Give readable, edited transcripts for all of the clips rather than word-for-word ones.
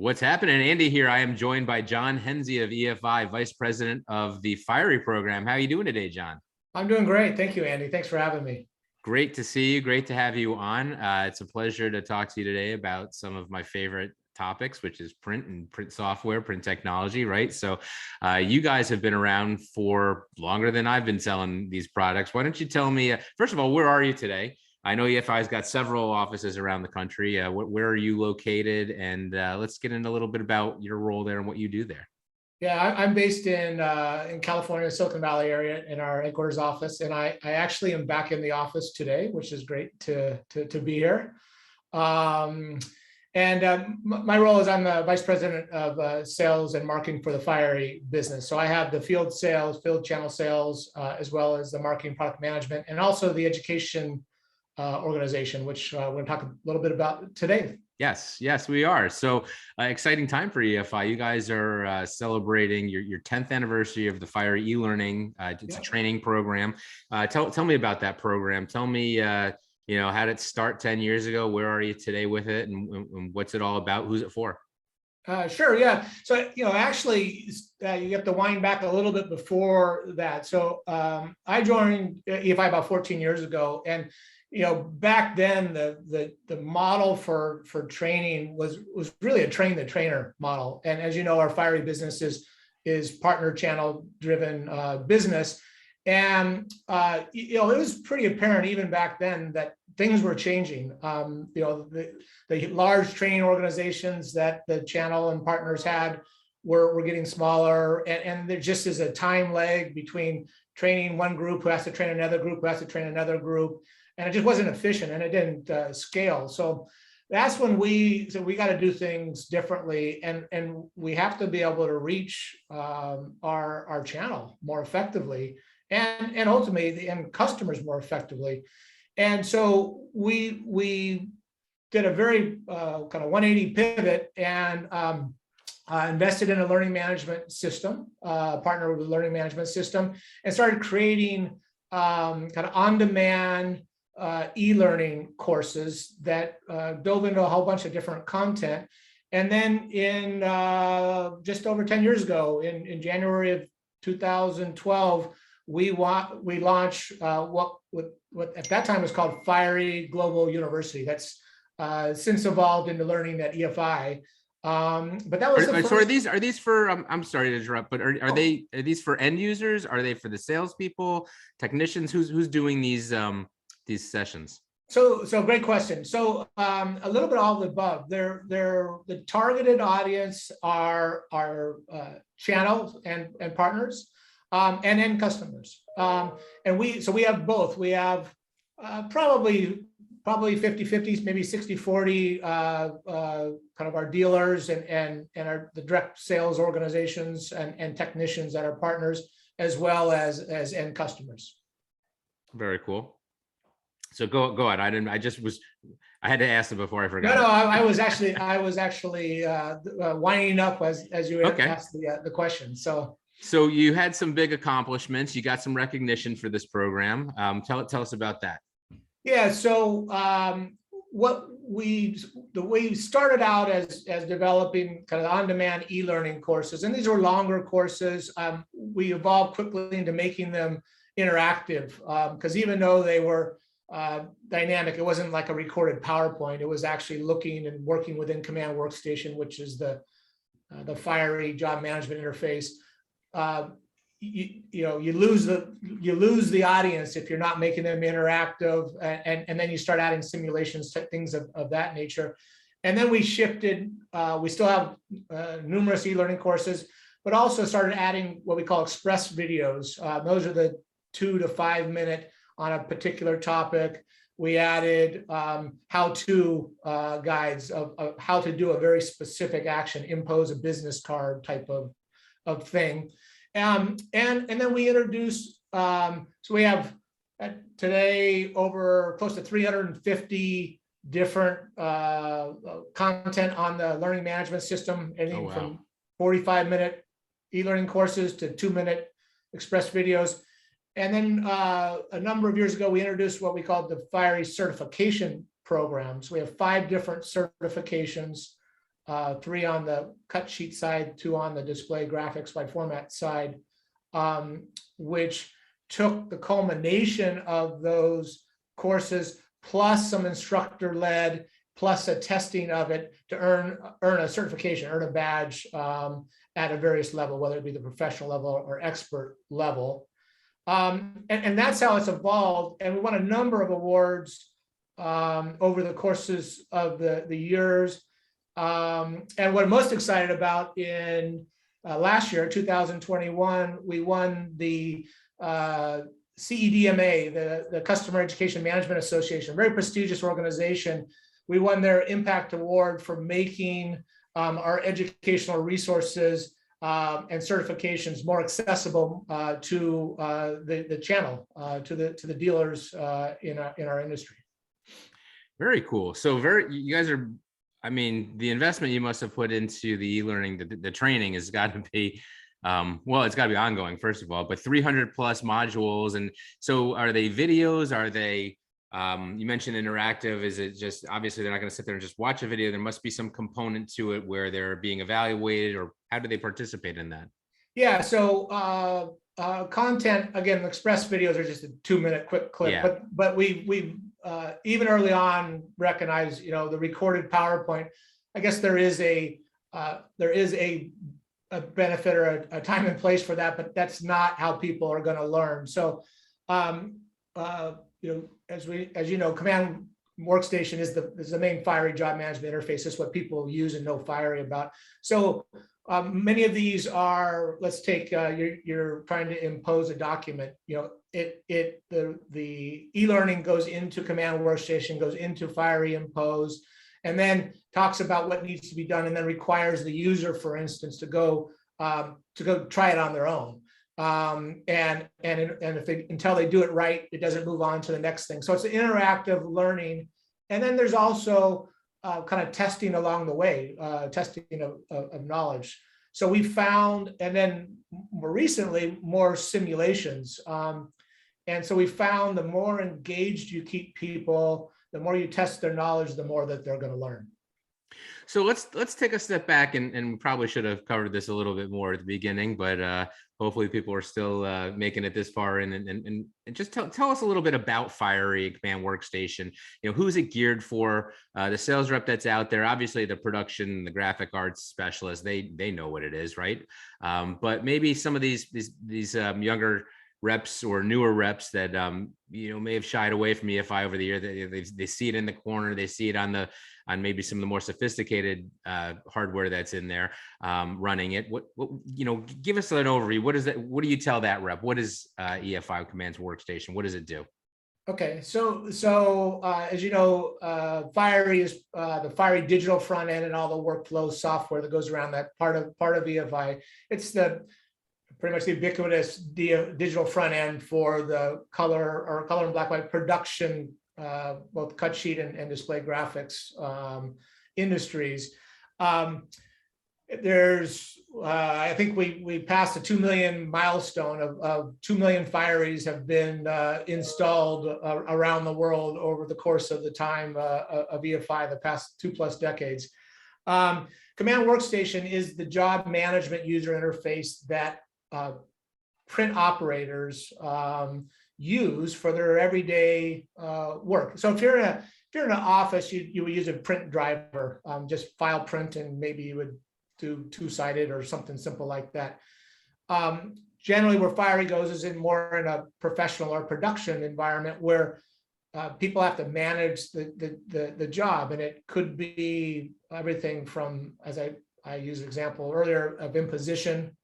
What's happening? Andy here. I am joined by John Henze of EFI, Vice President of the Fiery program. How are you doing today, John? I'm doing great. Thank you, Andy. Thanks for having me. Great to see you. Great to have you on. It's a pleasure to talk to you today about some of my favorite topics, which is print and print software, print technology, right? So you guys have been around for longer than I've been selling these products. Why don't you tell me, first of all, where are you today? I know EFI's got several offices around the country. Where are you located? And let's get into a little bit about your role there and what you do there. Yeah, I'm based in California, Silicon Valley area in our headquarters office. And I actually am back in the office today, which is great to be here. My role is I'm the Vice President of Sales and Marketing for the Fiery business. So I have the field sales, field channel sales, as well as the marketing product management, and also the education organization, which we're going to talk a little bit about today. Yes, we are. So exciting time for EFI. You guys are celebrating your 10th anniversary of the Fiery e-learning. It's a training program. Tell me about that program. Tell me, how did it start 10 years ago? Where are you today with it? And what's it all about? Who's it for? Sure. Yeah. So, actually, you have to wind back a little bit before that. So I joined EFI about 14 years ago. And back then the model for training was really a train the trainer model. And as you know, our Fiery business is partner channel driven business. And it was pretty apparent even back then that things were changing. The large training organizations that the channel and partners had were getting smaller, and there just is a time lag between training one group who has to train another group who has to train another group. And it just wasn't efficient, and it didn't scale. So that's when we said we got to do things differently, and we have to be able to reach our channel more effectively, and ultimately the end customers more effectively. And so we did a very kind of 180 pivot and invested in a learning management system, partnered with a learning management system, and started creating kind of on-demand e-learning courses that dove into a whole bunch of different content. And then in just over 10 years ago, in January of 2012, we launched what at that time was called Fiery Global University. That's since evolved into learning at EFI. But that was so are these for I'm sorry to interrupt, but are these for end users? Are they for the salespeople, technicians? Who's doing these sessions? So great question. So a little bit all of the above. They're the targeted audience are channels and partners and end customers. And we have both. We have probably 50-50, maybe 60-40 kind of our dealers and the direct sales organizations and technicians that are partners, as well as end customers. Very cool. So go ahead. I had to ask them before I forgot. No, I was actually winding up as you asked the question. So you had some big accomplishments. You got some recognition for this program. Tell us about that. Yeah. So the way we started out as developing kind of on-demand e-learning courses, and these were longer courses. We evolved quickly into making them interactive because even though they were dynamic, it wasn't like a recorded PowerPoint. It was actually looking and working within Command Workstation, which is the Fiery job management interface. You lose the audience if you're not making them interactive, and then you start adding simulations, things of that nature. And then we shifted. We still have numerous e-learning courses, but also started adding what we call express videos. Those are the 2 to 5 minute on a particular topic. We added how-to guides of how to do a very specific action, impose a business card type of thing. And then we introduced, so we have today over close to 350 different content on the learning management system, anything from 45-minute e-learning courses to 2-minute express videos. And then a number of years ago, we introduced what we called the Fiery certification program. So we have 5 different certifications 3 on the cut sheet side, 2 on the display graphics by format side, which took the culmination of those courses plus some instructor-led, plus a testing of it to earn a certification, earn a badge at a various level, whether it be the professional level or expert level. And that's how it's evolved. And we won a number of awards over the courses of the years. And what I'm most excited about in last year, 2021, we won the CEDMA, the Customer Education Management Association, very prestigious organization. We won their Impact Award for making our educational resources and certifications more accessible to the channel, to the dealers in our industry. Very cool. So you guys are, I mean, the investment you must have put into the e-learning, the training has got to be, well, it's got to be ongoing, first of all, but 300 plus modules. And so are they videos? Are they, you mentioned interactive. Is it just, obviously they're not going to sit there and just watch a video. There must be some component to it where they're being evaluated, or how do they participate in that? Yeah. So content, again, express videos are just a 2-minute quick clip, Yeah. but we even early on recognize, the recorded PowerPoint. I guess there is a benefit or a time and place for that, but that's not how people are going to learn. So, as you know, Command Workstation is the main Fiery job management interface. It's what people use and know Fiery about. So many of these are, let's take, you're trying to impose a document, the e-learning goes into Command Workstation, goes into Fiery Impose, and then talks about what needs to be done, and then requires the user, for instance, to go try it on their own. And if until they do it right, it doesn't move on to the next thing. So it's an interactive learning. And then there's also kind of testing along the way, testing of knowledge. So we found, and then more recently, more simulations. And so we found the more engaged you keep people, the more you test their knowledge, the more that they're going to learn. So let's take a step back, and we probably should have covered this a little bit more at the beginning, but hopefully people are still making it this far in, and just tell us a little bit about Fiery Command Workstation. Who's it geared for? The sales rep that's out there, obviously the production, the graphic arts specialist, they know what it is, right? But maybe some of these younger reps or newer reps that may have shied away from EFI over the year, they see it in the corner, they see it on maybe some of the more sophisticated hardware that's in there running it. What give us an overview. What is that? What do you tell that rep? What is EFI Command Workstation? What does it do? Okay, so as you know, Fiery is the Fiery digital front end and all the workflow software that goes around that part of EFI. It's pretty much the ubiquitous digital front end for the color and black white production, both cut sheet and display graphics industries. I think we passed the 2 million milestone of 2 million Fieries have been installed around the world over the course of the time of EFI, the past 2+ decades. Command Workstation is the job management user interface that print operators use for their everyday work. So if you're in an office, you would use a print driver, just file print, and maybe you would do 2-sided or something simple like that. Generally, where Fiery goes is more in a professional or production environment where people have to manage the job, and it could be everything from, as I used an example earlier, of imposition,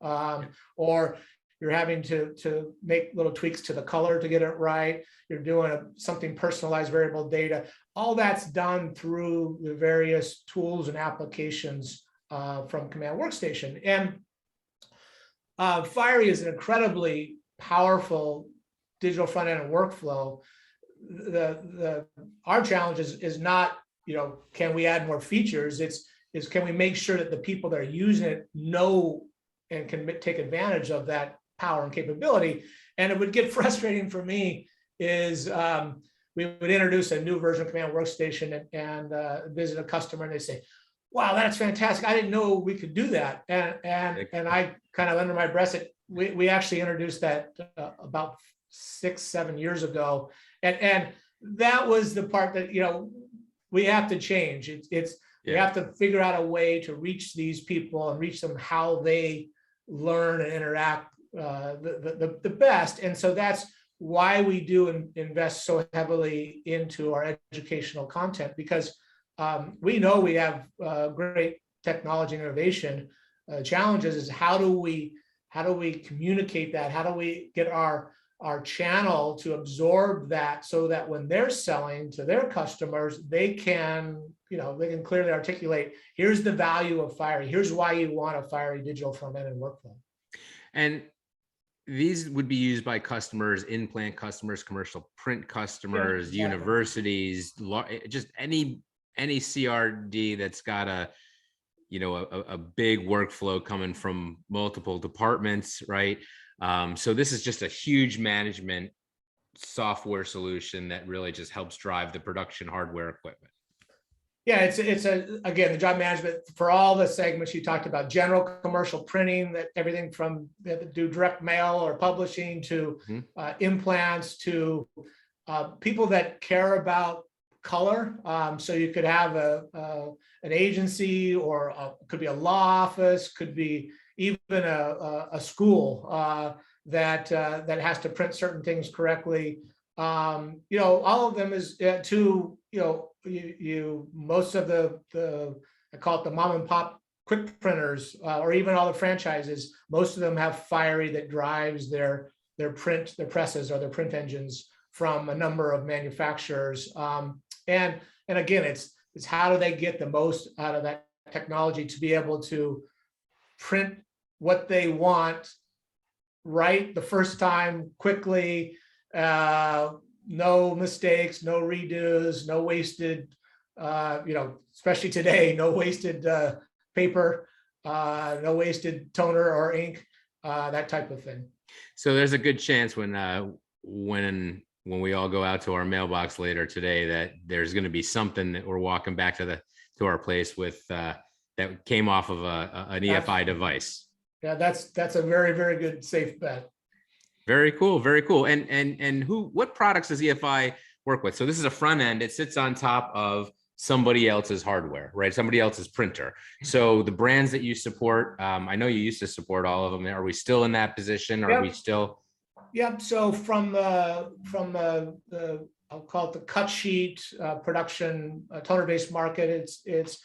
or you're having to make little tweaks to the color to get it right. You're doing something personalized variable data. All that's done through the various tools and applications from Command Workstation. And Fiery is an incredibly powerful digital front end and workflow. Our challenge is not, can we add more features? Is can we make sure that the people that are using it know and can take advantage of that power and capability? And it would get frustrating for me is we would introduce a new version of Command Workstation and visit a customer, and they say, wow, that's fantastic. I didn't know we could do that. And I kind of under my breath, we actually introduced that about 6-7 years ago. And that was the part that, we have to change. We have to figure out a way to reach these people and reach them how they learn and interact the best. And so that's why we do invest so heavily into our educational content, because we know we have great technology and innovation. Challenges is how do we communicate that? How do we get our channel to absorb that so that when they're selling to their customers, they can clearly articulate, here's the value of Fiery. Here's why you want a Fiery digital front end and workflow. And these would be used by customers, in-plant customers, commercial print customers, exactly. Universities, just any CRD that's got a big workflow coming from multiple departments, right? So this is just a huge management software solution that really just helps drive the production hardware equipment. Yeah, again, the job management for all the segments you talked about, general commercial printing, that everything from do direct mail or publishing to implants to people that care about color. So you could have an agency, or could be a law office, could be even a school that has to print certain things correctly. All of them is most of the I call it the mom and pop quick printers, or even all the franchises. Most of them have Fiery that drives their presses or their print engines from a number of manufacturers. And again, it's how do they get the most out of that technology to be able to print what they want right the first time, quickly, no mistakes, no redos, no wasted, especially today, no wasted paper, no wasted toner or ink, that type of thing. So there's a good chance when we all go out to our mailbox later today that there's going to be something that we're walking back to our place with that came off of an EFI device. Yeah, that's a very, very good safe bet. Very cool, very cool. And what products does EFI work with? So this is a front end. It sits on top of somebody else's hardware, right? Somebody else's printer. So the brands that you support, I know you used to support all of them. Are we still in that position? Are we still? Yep. So from the I'll call it the cut sheet production toner-based market, it's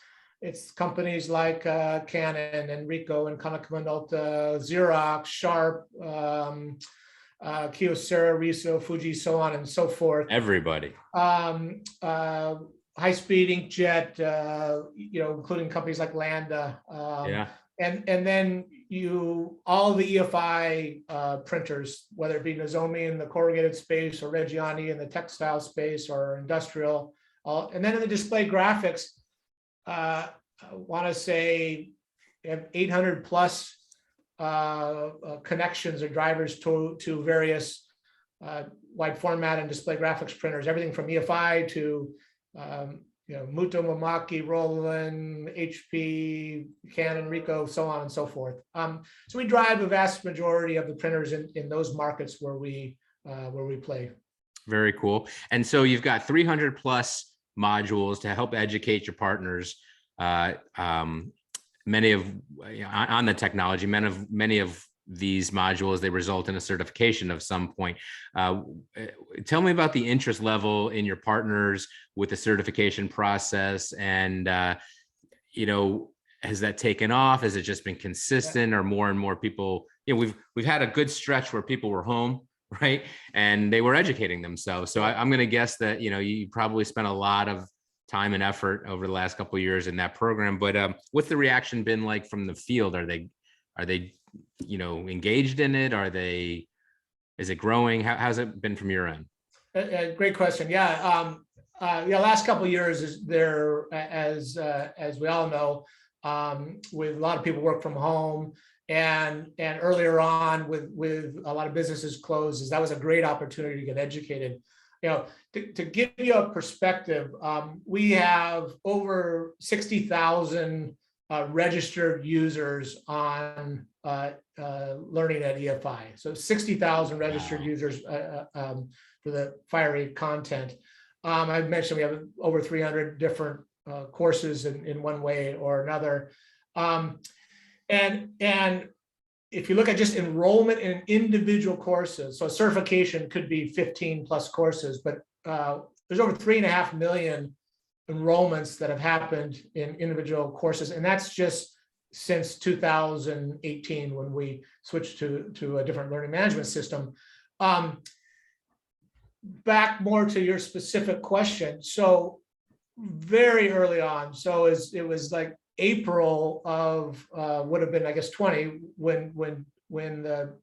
companies like Canon and Ricoh and Konica Minolta, Xerox, Sharp, Kyocera, Riso, Fuji, so on and so forth. Everybody. High-speed inkjet, including companies like Landa. And then all the EFI printers, whether it be Nozomi in the corrugated space or Reggiani in the textile space or industrial, and then in the display graphics, I want to say you have 800 plus connections or drivers to various wide format and display graphics printers, everything from EFI to Muto, Mamaki, Roland, HP, Canon, Ricoh, so on and so forth. So we drive a vast majority of the printers in those markets where we play. Very cool. And so you've got 300 plus modules to help educate your partners. Many of on the technology, many of these modules, they result in a certification of some point. Tell me about the interest level in your partners with the certification process, and has that taken off? Has it just been consistent, or more and more people? We've had a good stretch where people were home, right, and they were educating themselves. So I'm going to guess that you probably spent a lot of time and effort over the last couple of years in that program. But what's the reaction been like from the field? Are they engaged in it? Is it growing? How's it been from your end? Great question. Yeah. Last couple of years is there, as we all know, with a lot of people work from home, and earlier on with a lot of businesses closed, that was a great opportunity to get educated. To give you a perspective, we have over 60,000 registered users on learning at EFI. So 60,000 registered users for the Fiery content. I mentioned we have over 300 different courses in one way or another. And if you look at just enrollment in individual courses, so certification could be 15 plus courses, but there's over 3.5 million enrollments that have happened in individual courses. And that's just since 2018 when we switched to a different learning management system. Back more to your specific question. So very early on, so it was like April of would have been, I guess, 20 when the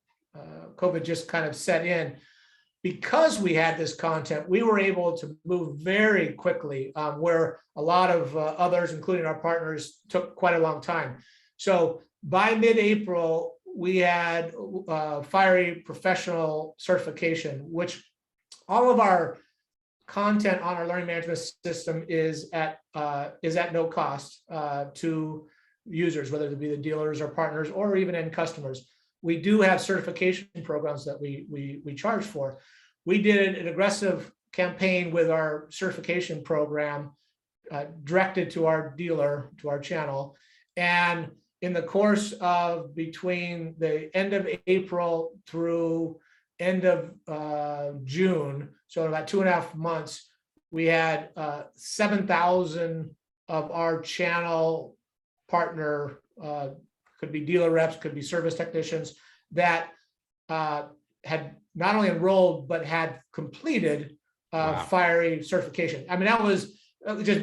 COVID just kind of set in. Because we had this content, we were able to move very quickly, where a lot of others, including our partners, took quite a long time. So by mid-April, we had Fiery Professional certification, which all of our content on our learning management system is at no cost to users, whether it be the dealers or partners or even end customers. We do have certification programs that we charge for. We did an aggressive campaign with our certification program directed to our dealer, to our channel. And in the course of between the end of April through end of June, so about 2.5 months, we had 7,000 of our channel partner, could be dealer reps, could be service technicians, that had not only enrolled, but had completed Wow. Fiery certification. I mean, that was just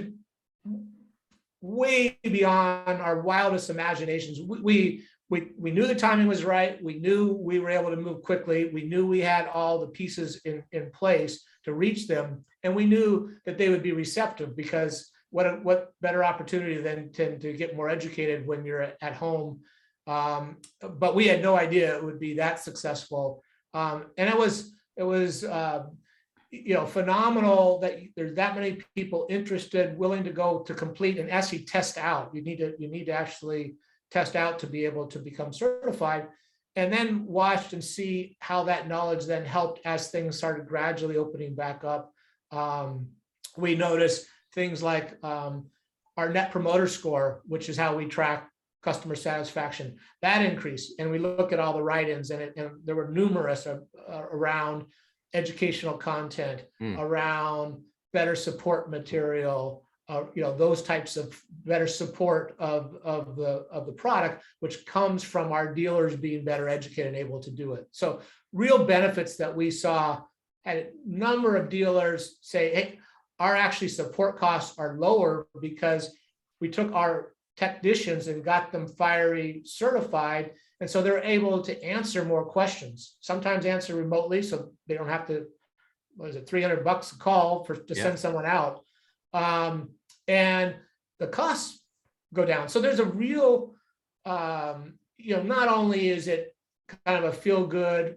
way beyond our wildest imaginations. We knew the timing was right. We knew we were able to move quickly. We knew we had all the pieces in place to reach them. And we knew that they would be receptive, because what better opportunity than to get more educated when you're at home. But we had no idea it would be that successful. And it was phenomenal that there's that many people interested, willing to go to complete an SE test out. You need to actually test out to be able to become certified, and then watched and see how that knowledge then helped as things started gradually opening back up. We noticed things like our net promoter score, which is how we track customer satisfaction, that increased. And we look at all the write-ins, and there were numerous around educational content, around better support material, those types of better support of the product, which comes from our dealers being better educated and able to do it. So real benefits that we saw. Had a number of dealers say, hey, our actually support costs are lower because we took our technicians and got them Fiery certified. And so they're able to answer more questions, sometimes answer remotely. So they don't have to, what is it, $300 a call to send someone out. And the costs go down. So there's a real, not only is it kind of a feel good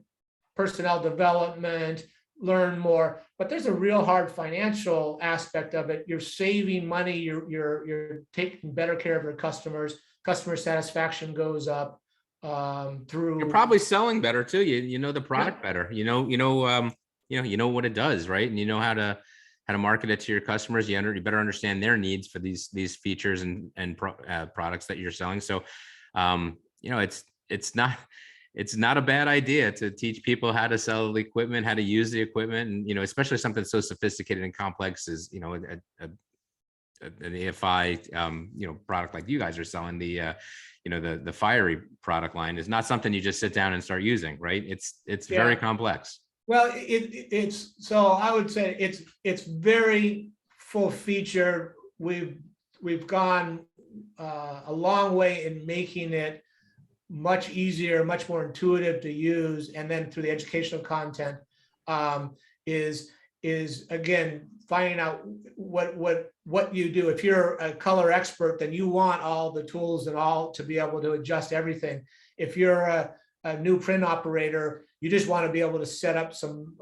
personnel development, learn more, but there's a real hard financial aspect of it. You're saving money, you're taking better care of your customers, customer satisfaction goes up through. You're probably selling better too. You know the product better. You know what it does, right? And you know how to market it to your customers. You better understand their needs for these features and products that you're selling. So it's not a bad idea to teach people how to sell the equipment, how to use the equipment, and especially something so sophisticated and complex as an EFI product like you guys are selling. The Fiery product line is not something you just sit down and start using, right? It's very complex. Well, it's so I would say it's very full featured. We've gone a long way in making it much easier, much more intuitive to use, and then through the educational content is again finding out what you do. If you're a color expert, then you want all the tools and all to be able to adjust everything. If you're a new print operator, You just want to be able to set up some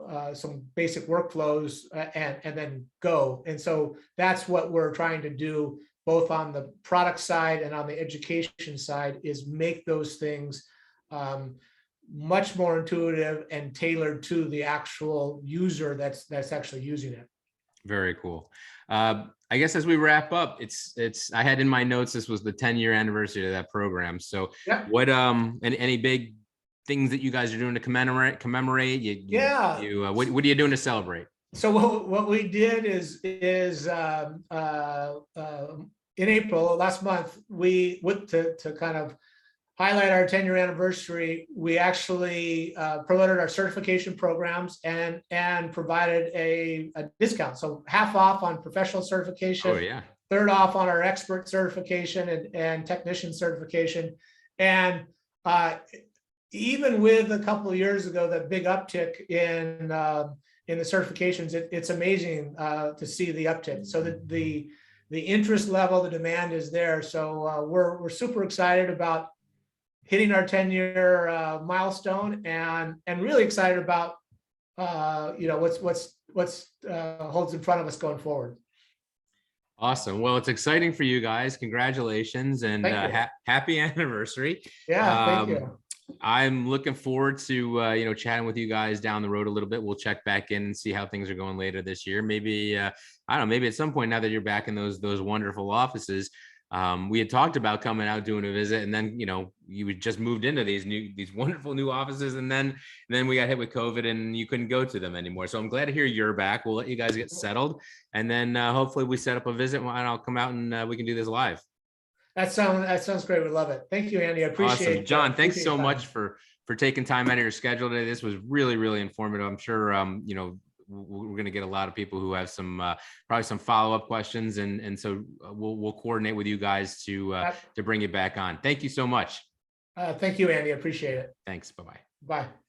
basic workflows and then go. And so that's what we're trying to do, both on the product side and on the education side, is make those things much more intuitive and tailored to the actual user that's actually using it. Very cool. I guess as we wrap up, I had in my notes, this was the 10-year anniversary of that program. So yeah. what, any big things that you guys are doing to commemorate? What are you doing to celebrate? So what we did is in April last month, we went to kind of highlight our 10-year anniversary. We actually promoted our certification programs and provided a discount. So half off on professional certification, oh, yeah. third off on our expert certification and technician certification. And even with a couple of years ago, that big uptick in the certifications, it's amazing to see the uptick. So the interest level, the demand is there. So we're super excited about hitting our 10-year milestone, and really excited about what's holds in front of us going forward. Awesome. Well, it's exciting for you guys. Congratulations and happy anniversary. Yeah, thank you. I'm looking forward to chatting with you guys down the road a little bit. We'll check back in and see how things are going later this year. Maybe I don't know, maybe at some point, now that you're back in those wonderful offices, we had talked about coming out, doing a visit, and then you had just moved into these wonderful new offices, and then we got hit with COVID and you couldn't go to them anymore. So I'm glad to hear you're back. We'll let you guys get settled, and then hopefully we set up a visit and I'll come out and we can do this live. That sounds great. We love it. Thank you, Andy. I appreciate it. Awesome. John, thanks so much for taking time out of your schedule today. This was really, really informative. I'm sure we're going to get a lot of people who have some probably some follow-up questions, and so we'll coordinate with you guys to bring you back on. Thank you so much. Thank you, Andy. I appreciate it. Thanks. Bye-bye. Bye.